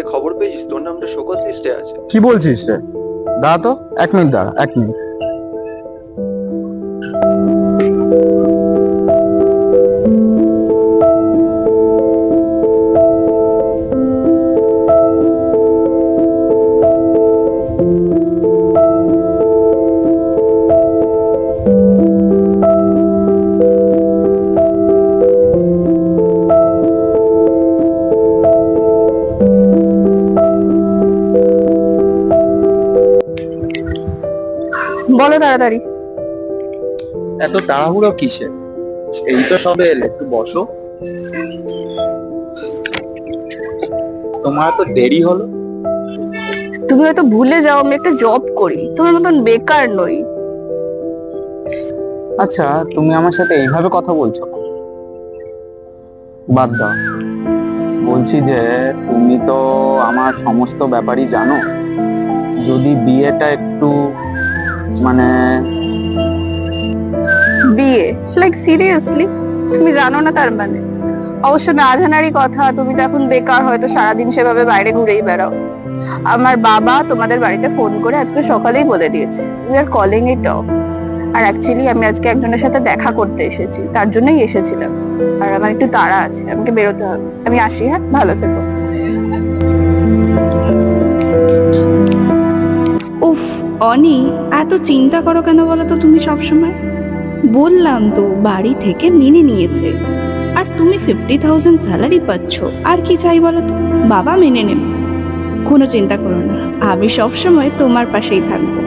গিয়ে খবর পেয়েছিস তোর নামটা শোকজ লিস্টে আছে। কি বলছিস রে? দাঁড়া তো, 1 মিনিট দাঁড়া, 1 মিনিট। বলো তাড়াতাড়ি। এত তাড়াহুড়ো কিসে? এই তো সবে এলে, একটু বসো। তোমার তো দেরি হলো। তুমি হয়তো ভুলে যাও আমি একটা জব করি, তোমার মতন বেকার নই। আচ্ছা, তুমি আমার সাথে এইভাবে কথা বলছো? বাদ দাও। বলছি যে তুমি তো আমার সমস্ত ব্যাপারই জানো। যদি বিয়েটা একটু মানে বিয়ে? Like seriously? তুমি জানো না তার মানে? অবশ্য না জানারই কথা, তুমি তো এখন বেকার, হয়তো সারাদিন সেভাবে বাইরে ঘুরেই বেড়াও। আমার বাবা তোমাদের বাড়িতে ফোন করে আজকে সকালেই বলে দিয়েছে we are calling it off. আর অ্যাকচুয়ালি আমি আজকে একজনের সাথে দেখা করতে এসেছি, তার জন্যই এসেছিলাম। আর আমার একটু তাড়া আছে, আমাকে বেরোতে হবে। আমি আসি, হ্যাঁ, ভালো থেকো। উফ অনি, এত চিন্তা করো কেন বলো তো তুমি সবসময়? বললাম তো বাড়ি থেকে মেনে নিয়েছে, আর তুমি 50,000 স্যালারি পাচ্ছ, আর কি চাই বলো তো? বাবা মেনে নেবে, কোনো চিন্তা করো না, আমি সবসময় তোমার পাশেই থাকবো।